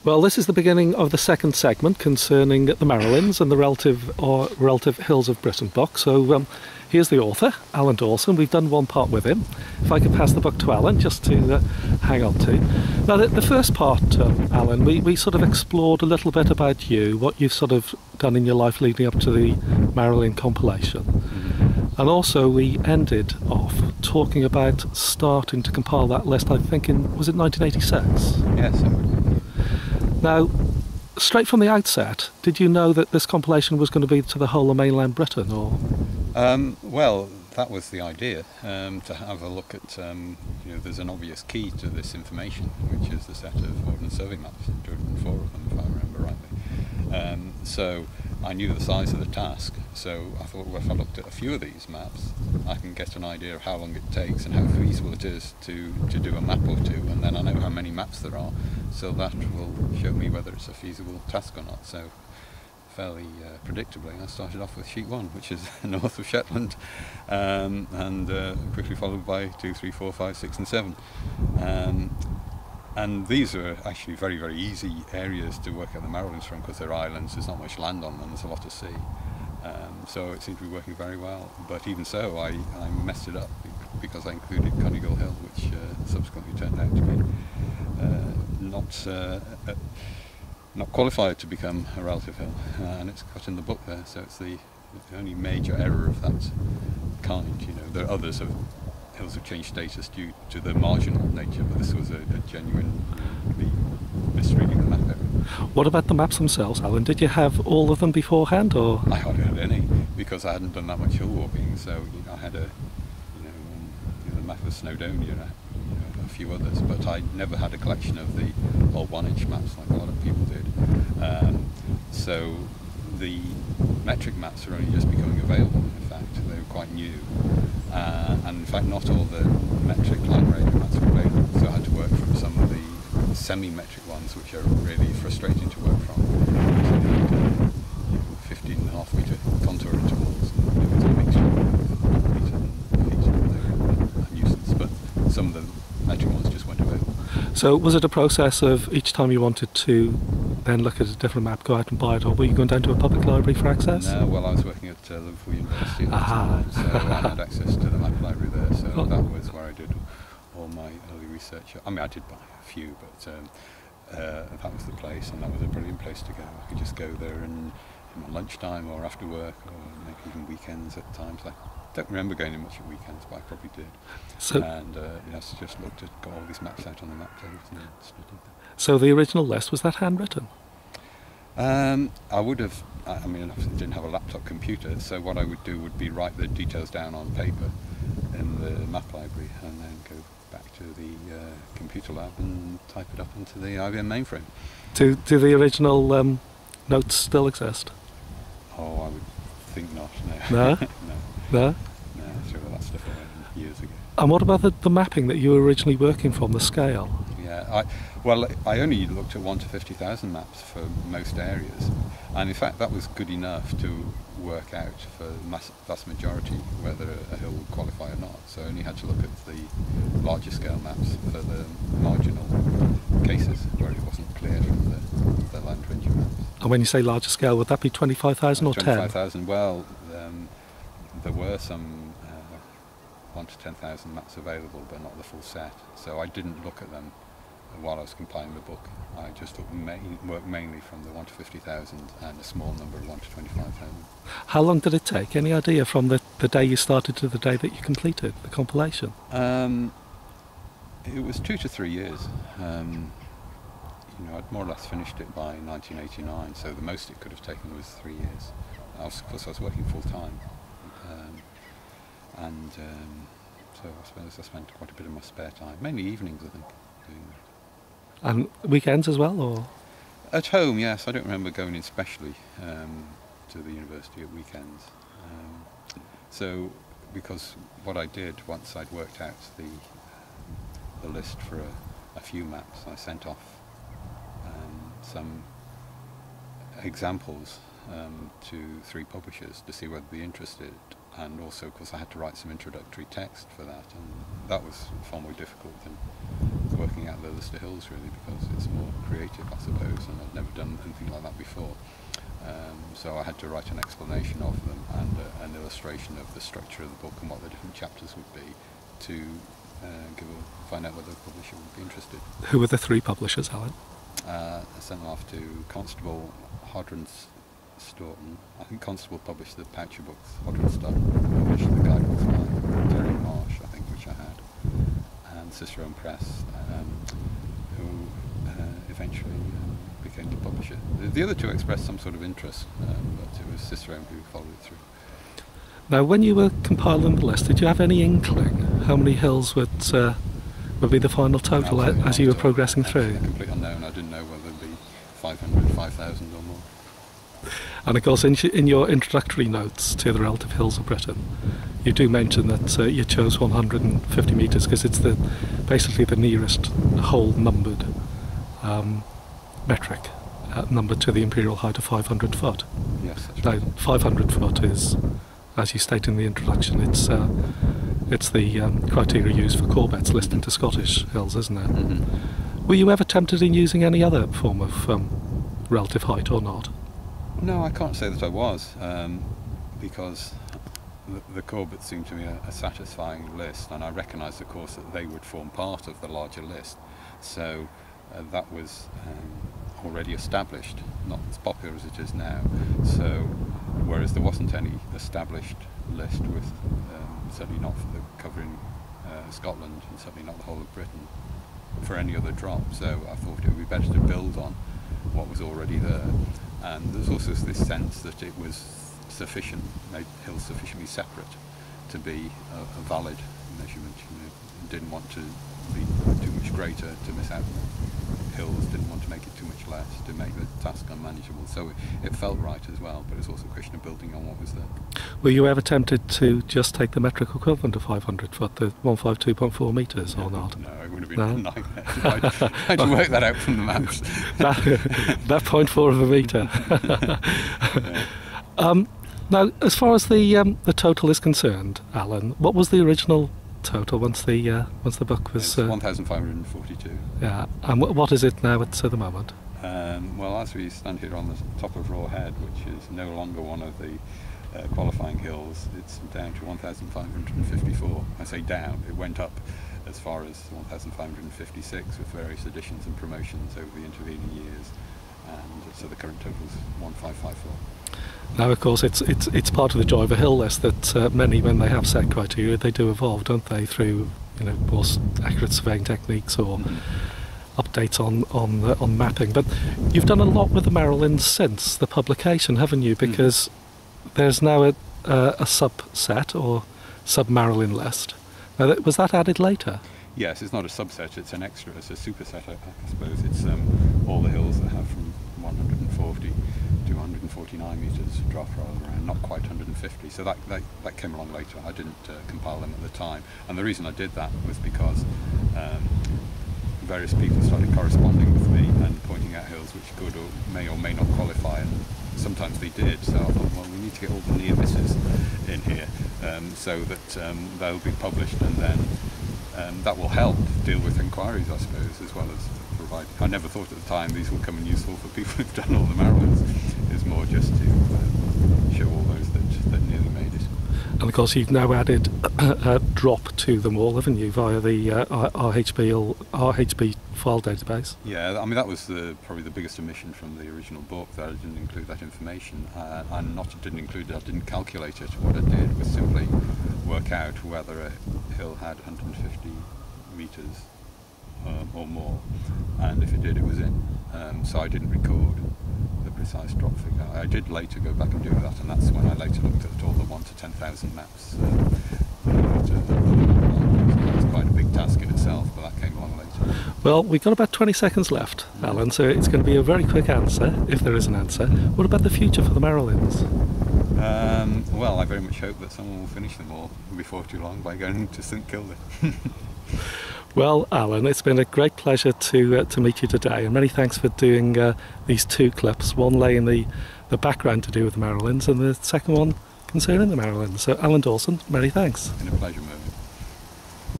Well, this is the beginning of the second segment concerning the Marilyns and the relative hills of Britain book. So here's the author, Alan Dawson. We've done one part with him. If I could pass the book to Alan, just to hang on to. Now, the first part, Alan, we sort of explored a little bit about you, what you've sort of done in your life leading up to the Marilyn compilation. Mm-hmm. And also we ended off talking about starting to compile that list, I think, was it 1986? Yes, it would. Now, straight from the outset, did you know that this compilation was going to be to the whole of mainland Britain, or? Well, that was the idea, to have a look at, there's an obvious key to this information, which is the set of Ordnance Survey maps, 204 of them, if I remember rightly. So I knew the size of the task, so I thought, well, if I looked at a few of these maps, I can get an idea of how long it takes and how feasible it is to do a map or two, and then I know how many maps there are, so that will show me whether it's a feasible task or not. So fairly predictably, I started off with sheet 1, which is north of Shetland, and quickly followed by 2, 3, 4, 5, 6 and 7. And these are actually very, very easy areas to work out the Marilyns from, because they're islands, there's not much land on them, there's a lot to see. So it seemed to be working very well. But even so, I messed it up because I included Conigal Hill, which subsequently turned out to be not qualified to become a relative hill, and it's got in the book there, so it's the only major error of that kind. There are others of hills have changed status due to the marginal nature, but this was a genuine misreading the map error. What about the maps themselves, Alan? Did you have all of them beforehand, or? I hardly had any, because I hadn't done that much hill walking, so I had the map of Snowdonia, a few others, but I never had a collection of the old 1-inch maps like a lot of people did. So the metric maps are only just becoming available. In fact, they were quite new, and in fact not all the metric line radio maps were available, so I had to work from some of the semi-metric ones, which are really frustrating to work from. So they had 15.5 metre contour intervals, and it was a mixture of metre and feet, and they were a nuisance, but some of the metric ones just weren't available. So was it a process of each time you wanted to then look at a different map, go out and buy it, or were you going down to a public library for access? No, well, I was working at Liverpool University at the time, so I had access to the map library there, so that was where I did all my early research. I mean, I did buy a few, but that was the place, and that was a brilliant place to go. I could just go there in my lunchtime or after work, or maybe even weekends at times. I don't remember going in much at weekends, but I probably did. So, and yes, just got all these maps out on the map tables and studied them. So the original list, was that handwritten? I would have, I mean, I didn't have a laptop computer, so what I would do would be write the details down on paper in the map library, and then go back to the computer lab and type it up into the IBM mainframe. Do the original notes still exist? Oh, I would think not, no. No? No? No? No, I threw all that stuff away years ago. And what about the mapping that you were originally working from, the scale? Yeah, I only looked at 1 to 50,000 maps for most areas, and in fact that was good enough to work out for the vast majority whether a hill would qualify or not. So I only had to look at the larger scale maps for the marginal cases where it wasn't clear from the land ranging maps. And when you say larger scale, would that be 25,000 or 10? 25,000, well, there were some 1 to 10,000 maps available, but not the full set, so I didn't look at them while I was compiling the book. I just worked mainly from the 1 to 50,000 and a small number of 1 to 25,000. How long did it take? Any idea from the day you started to the day that you completed the compilation? It was 2 to 3 years. I'd more or less finished it by 1989, so the most it could have taken was 3 years. Of course I was working full time, so I suppose I spent quite a bit of my spare time, mainly evenings I think, doing that. And weekends as well, or? At home, yes. I don't remember going in specially to the university at weekends. So, because what I did once I'd worked out the list for a few maps, I sent off some examples to 3 publishers to see whether they'd be interested, and also because I had to write some introductory text for that, and that was far more difficult than working out the list of hills really, because it's more creative I suppose, books, and I'd never done anything like that before. So I had to write an explanation of them and an illustration of the structure of the book and what the different chapters would be to find out whether the publisher would be interested. Who were the three publishers, Alan? I sent them off to Constable, Hodder & Stoughton. I think Constable published the Poucher books. Hodder & Stoughton published the guidebooks by Terry Marsh, I think, which I had, and Cicerone Press, who eventually became the publisher. The other two expressed some sort of interest, but it was Cicerone who followed it through. Now, when you were compiling the list, did you have any inkling how many hills would be the final total as you were progressing through? Complete unknown. I didn't know whether it'd be 500, 5,000 or more. And of course, in your introductory notes to the relative hills of Britain, you do mention that you chose 150 metres because it's basically the nearest whole numbered metric, numbered to the imperial height of 500 foot. Yes, that's right. Now, 500 foot is, as you state in the introduction, it's the criteria used for Corbett's list into Scottish hills, isn't it? Mm-hmm. Were you ever tempted in using any other form of relative height or not? No, I can't say that I was, because the Corbett seemed to me a satisfying list, and I recognised, of course, that they would form part of the larger list. So that was already established, not as popular as it is now. So, whereas there wasn't any established list with, certainly not for covering Scotland, and certainly not the whole of Britain, for any other drop. So I thought it would be better to build on what was already there. And there's also this sense that it was sufficient, made hills sufficiently separate to be a valid measurement. Didn't want to be too much greater to miss out hills, didn't want to make it too much less to make the task unmanageable. So it felt right as well, but it's also a question of building on what was there. Were you ever tempted to just take the metric equivalent of 500 foot, the 152.4 metres, or not? No, it would have been a nightmare. I had to work that out from the maps. that 0.4 of a metre. Yeah. Now, as far as the total is concerned, Alan, what was the original total once the book was? 1,542. Yeah, and what is it now at the moment? Well, as we stand here on the top of Raw Head, which is no longer one of the qualifying hills, it's down to 1,554. I say down; it went up as far as 1,556 with various additions and promotions over the intervening years, and so the current total is 1,554. Now, of course, it's part of the joy of a hill list that many, when they have set criteria, they do evolve, don't they, through more accurate surveying techniques or updates on mapping. But you've done a lot with the Marilyns since the publication, haven't you? Because there's now a subset or sub-Marilyn list. Now, was that added later? Yes, it's not a subset; it's an extra. It's a superset, I suppose. It's all the hills that have from 140 to 149 metres drop rather around, not quite 150. So that came along later. I didn't compile them at the time, and the reason I did that was because various people started corresponding with me and pointing out hills which could or may not qualify, and sometimes they did. So I thought, well, we need to get all the near misses in here so that they'll be published, and then that will help deal with inquiries, I suppose, as well as provide. I never thought at the time these would come in useful for people who've done all the Marilyns. It's more just to show all those that nearly made it. And of course, you've now added a drop to them all, haven't you, via the RHB file database? Yeah, I mean that was probably the biggest omission from the original book, that I didn't include that information. And not didn't include it, I didn't calculate it. What I did was simply work out whether a hill had 150 metres or more, and if it did, it was in. So I didn't record the precise drop figure. I did later go back and do that, and that's when I later looked at all the 1 to 10,000 maps. It's quite a big task in itself, but that came along later. Well, we've got about 20 seconds left, Alan, so it's going to be a very quick answer, if there is an answer. What about the future for the Marilyns? Well, I very much hope that someone will finish them all before too long by going to St Kilda. Well, Alan, it's been a great pleasure to meet you today, and many thanks for doing these two clips, one laying the background to do with the Marilyns and the second one concerning the Marilyns. So, Alan Dawson, many thanks. It's been a pleasure, Murdos.